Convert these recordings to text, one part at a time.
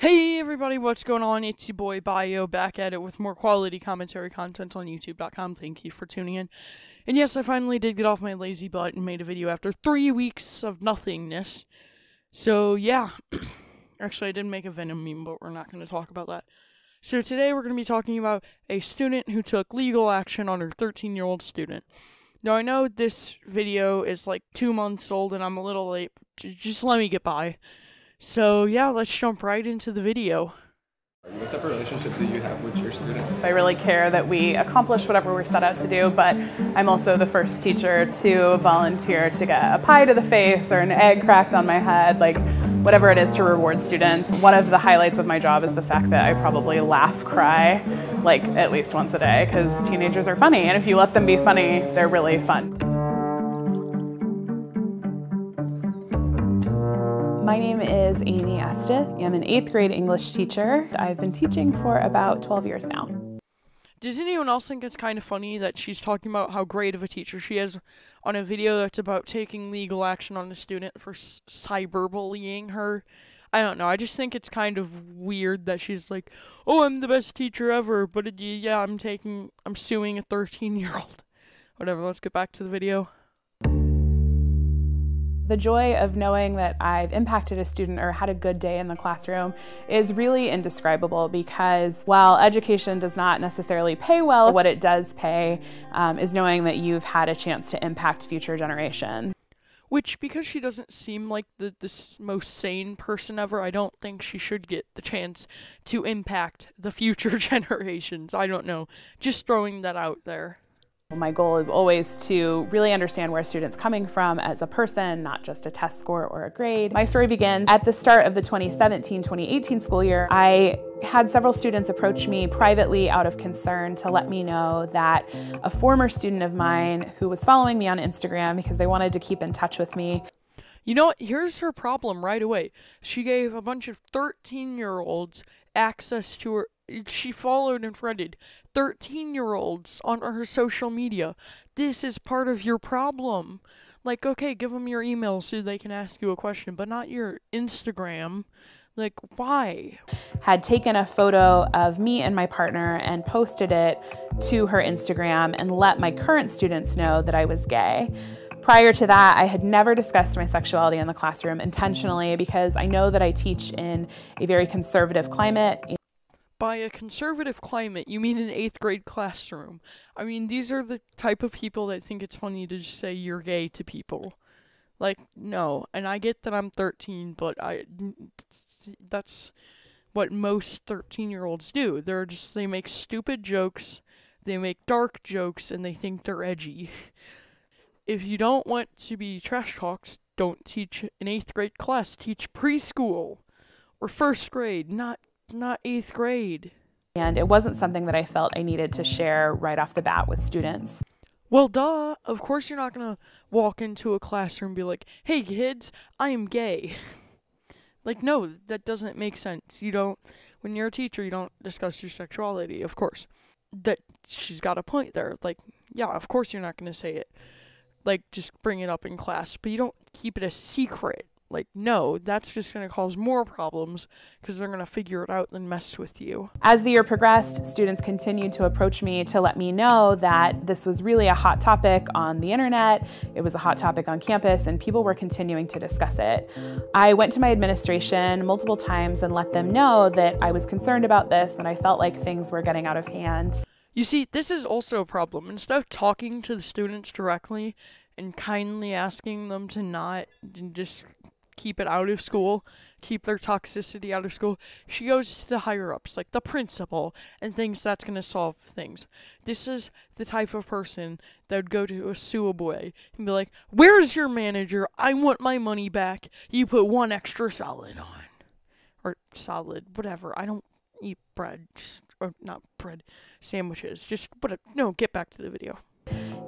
Hey everybody, what's going on? It's your boy Bio back at it with more quality commentary content on youtube.com. Thank you for tuning in. And yes, I finally did get off my lazy butt and made a video after 3 weeks of nothingness. So yeah, actually I did make a Venom meme, but we're not going to talk about that. So today we're going to be talking about a student who took legal action on her 13-year-old student. Now I know this video is like 2 months old and I'm a little late, but just let me get by. So yeah, let's jump right into the video. What type of relationship do you have with your students? I really care that we accomplish whatever we're set out to do, but I'm also the first teacher to volunteer to get a pie to the face or an egg cracked on my head, like whatever it is to reward students. One of the highlights of my job is the fact that I probably laugh, cry, like at least once a day, because teenagers are funny, and if you let them be funny, they're really fun. My name is Amy Estes. I'm an 8th grade English teacher. I've been teaching for about 12 years now. Does anyone else think it's kind of funny that she's talking about how great of a teacher she is on a video that's about taking legal action on a student for cyberbullying her? I don't know. I just think it's kind of weird that she's like, oh, I'm the best teacher ever, but yeah, I'm suing a 13-year-old. Whatever, let's get back to the video. The joy of knowing that I've impacted a student or had a good day in the classroom is really indescribable, because while education does not necessarily pay well, what it does pay is knowing that you've had a chance to impact future generations. Which, because she doesn't seem like the most sane person ever, I don't think she should get the chance to impact the future generations. I don't know. Just throwing that out there. My goal is always to really understand where a student's coming from as a person, not just a test score or a grade. My story begins at the start of the 2017-2018 school year. I had several students approach me privately out of concern to let me know that a former student of mine who was following me on Instagram because they wanted to keep in touch with me. You know what? Here's her problem right away. She gave a bunch of 13-year-olds access to her. She followed and friended 13-year-olds on her social media. This is part of your problem. Like, okay, give them your email so they can ask you a question, but not your Instagram. Like, why? Had taken a photo of me and my partner and posted it to her Instagram and let my current students know that I was gay. Prior to that, I had never discussed my sexuality in the classroom intentionally, because I know that I teach in a very conservative climate. By a conservative climate, you mean an 8th grade classroom. I mean, these are the type of people that think it's funny to just say you're gay to people. Like, no. And I get that I'm 13, but that's what most 13-year-olds do. They make stupid jokes, they make dark jokes, and they think they're edgy. If you don't want to be trash talked, don't teach an 8th grade class. Teach preschool or 1st grade, not 8th grade. And it wasn't something that I felt I needed to share right off the bat with students. Well, duh. Of course you're not going to walk into a classroom and be like, hey kids, I am gay. Like, no, that doesn't make sense. When you're a teacher, you don't discuss your sexuality, of course. That she's got a point there. Like, yeah, of course you're not going to say it. Like, just bring it up in class, but you don't keep it a secret. Like, no, that's just going to cause more problems because they're going to figure it out and mess with you. As the year progressed, students continued to approach me to let me know that this was really a hot topic on the internet. It was a hot topic on campus, and people were continuing to discuss it. I went to my administration multiple times and let them know that I was concerned about this and I felt like things were getting out of hand. You see, this is also a problem. Instead of talking to the students directly and kindly asking them to not just keep it out of school, keep their toxicity out of school, she goes to the higher-ups, like the principal, and thinks that's going to solve things. This is the type of person that would go to a sewer boy and be like, where's your manager? I want my money back. You put 1 extra salad on. Or salad, whatever. I don't eat bread. Or not bread, sandwiches. No, get back to the video.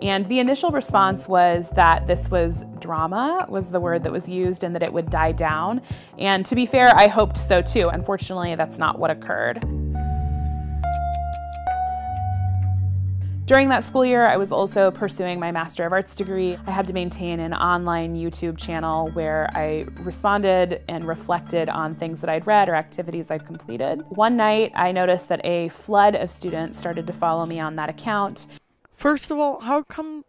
And the initial response was that this was drama, was the word that was used, and that it would die down. And to be fair, I hoped so too. Unfortunately, that's not what occurred. During that school year, I was also pursuing my Master of Arts degree. I had to maintain an online YouTube channel where I responded and reflected on things that I'd read or activities I'd completed. One night, I noticed that a flood of students started to follow me on that account. First of all, how come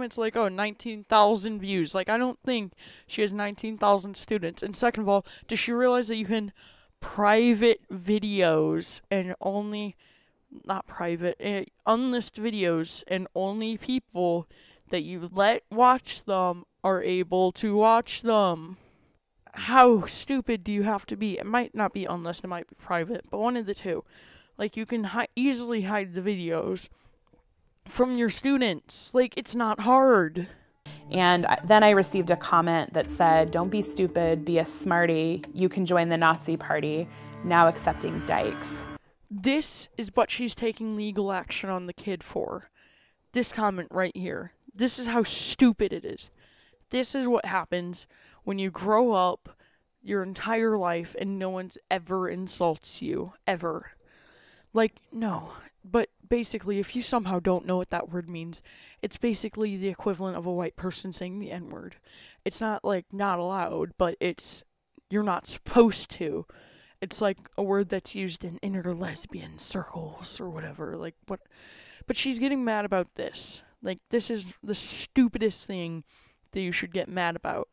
it's like, oh, 19,000 views? Like, I don't think she has 19,000 students. And second of all, does she realize that you can private videos and only, not private, unlist videos, and only people that you let watch them are able to watch them? How stupid do you have to be? It might not be unlist, it might be private, but one of the two. Like, you can easily hide the videos from your students. Like, it's not hard. And then I received a comment that said, "Don't be stupid, be a smarty. You can join the Nazi party, now accepting dykes." This is what she's taking legal action on the kid for. This comment right here. This is how stupid it is. This is what happens when you grow up your entire life and no one's ever insults you. Ever. Like, no. But basically, if you somehow don't know what that word means, it's basically the equivalent of a white person saying the N-word. It's not, like, not allowed, but you're not supposed to. It's like a word that's used in inter-lesbian circles or whatever. Like, what? But she's getting mad about this. Like, this is the stupidest thing that you should get mad about.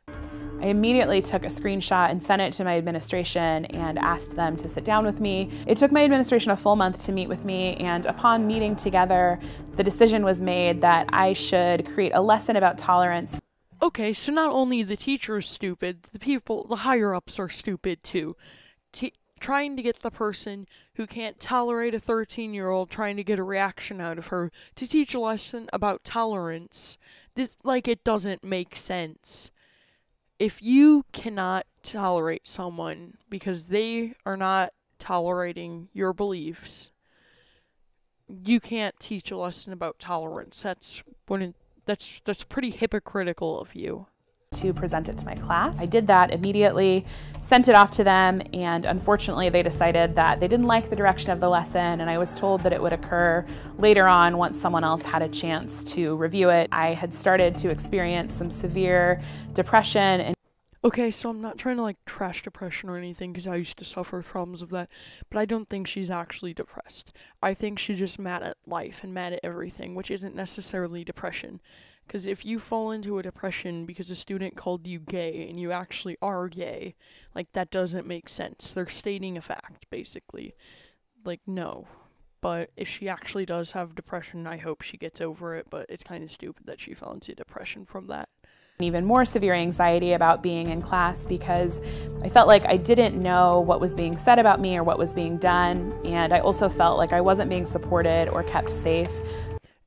I immediately took a screenshot and sent it to my administration and asked them to sit down with me. It took my administration a full month to meet with me, and upon meeting together, the decision was made that I should create a lesson about tolerance. Okay, so not only the teacher is stupid, the higher-ups are stupid too. Trying to get the person who can't tolerate a 13-year-old, trying to get a reaction out of her, to teach a lesson about tolerance. It doesn't make sense. If you cannot tolerate someone because they are not tolerating your beliefs, you can't teach a lesson about tolerance. That's pretty hypocritical of you. To present it to my class. I did that immediately, sent it off to them, and unfortunately they decided that they didn't like the direction of the lesson, and I was told that it would occur later on once someone else had a chance to review it. I had started to experience some severe depression. And okay, so I'm not trying to trash depression or anything, because I used to suffer with problems of that, but I don't think she's actually depressed. I think she's just mad at life and mad at everything, which isn't necessarily depression. Because if you fall into a depression because a student called you gay and you actually are gay, that doesn't make sense. They're stating a fact, basically. No. But if she actually does have depression, I hope she gets over it, but it's kind of stupid that she fell into depression from that. Even more severe anxiety about being in class because I felt like I didn't know what was being said about me or what was being done, and I also felt like I wasn't being supported or kept safe.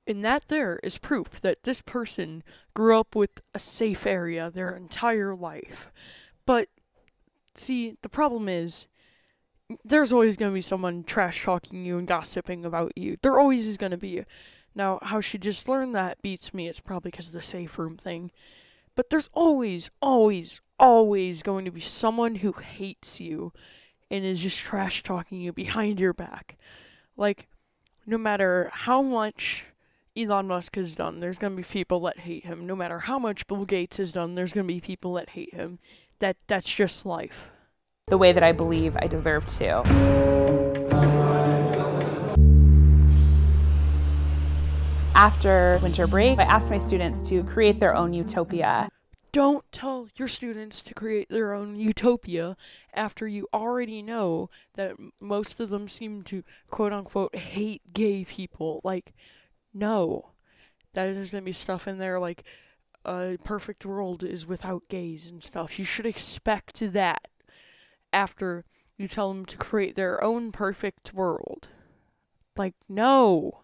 And that there is proof that this person grew up with a safe area their entire life. But, see, the problem is, there's always going to be someone trash-talking you and gossiping about you. There always is going to be. Now, how she just learned that beats me. It's probably because of the safe room thing. But there's always, always, always going to be someone who hates you and is just trash-talking you behind your back. No matter how much Elon Musk has done, there's going to be people that hate him. No matter how much Bill Gates has done, there's going to be people that hate him. That's just life. The way that I believe I deserve to. After winter break, I asked my students to create their own utopia. Don't tell your students to create their own utopia after you already know that most of them seem to, quote-unquote, hate gay people. No. There's going to be stuff in there a perfect world is without gays and stuff. You should expect that after you tell them to create their own perfect world. No.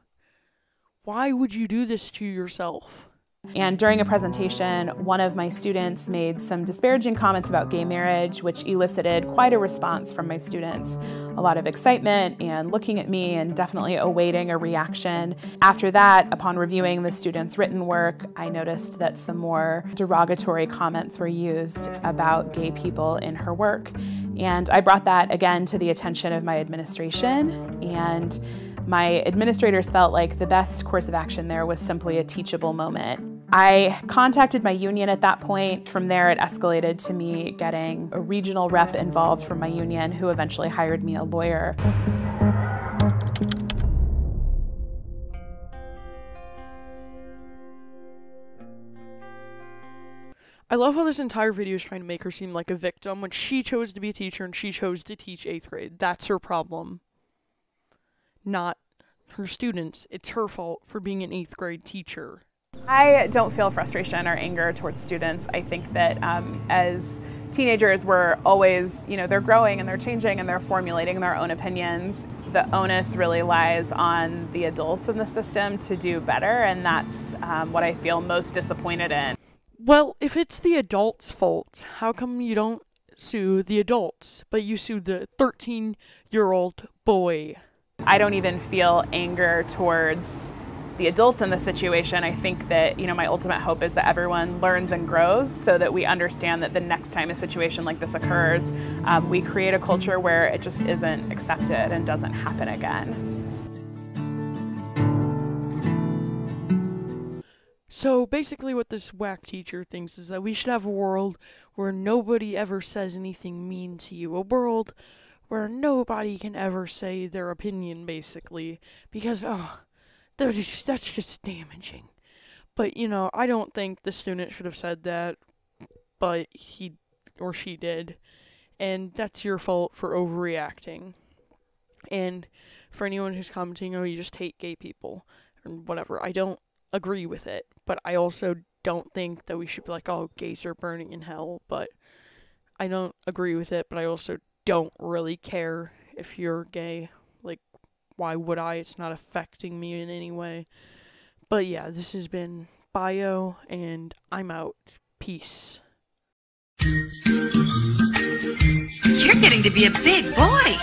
Why would you do this to yourself? And during a presentation, one of my students made some disparaging comments about gay marriage, which elicited quite a response from my students. A lot of excitement and looking at me and definitely awaiting a reaction. After that, upon reviewing the student's written work, I noticed that some more derogatory comments were used about gay people in her work. And I brought that again to the attention of my administration, and My administrators felt like the best course of action there was simply a teachable moment. I contacted my union at that point. From there, it escalated to me getting a regional rep involved from my union, who eventually hired me a lawyer. I love how this entire video is trying to make her seem like a victim when she chose to be a teacher and she chose to teach 8th grade. That's her problem. Not her students. It's her fault for being an 8th grade teacher. I don't feel frustration or anger towards students. I think that as teenagers, we're always, they're growing and they're changing and they're formulating their own opinions. The onus really lies on the adults in the system to do better, and that's what I feel most disappointed in. Well, if it's the adults' fault, how come you don't sue the adults, but you sue the 13-year-old boy? I don't even feel anger towards the adults in the situation. I think that, my ultimate hope is that everyone learns and grows so that we understand that the next time a situation like this occurs, we create a culture where it just isn't accepted and doesn't happen again. So basically what this whack teacher thinks is that we should have a world where nobody ever says anything mean to you. A world where nobody can ever say their opinion, basically. Because, that's just damaging. But, I don't think the student should have said that, but he or she did. And that's your fault for overreacting. And for anyone who's commenting, you just hate gay people, or whatever, I don't agree with it, but I also don't think that we should be like, gays are burning in hell. But I don't agree with it, but I also don't really care if you're gay. Like, why would I? It's not affecting me in any way. But yeah, this has been Bio, and I'm out. Peace. You're getting to be a big boy.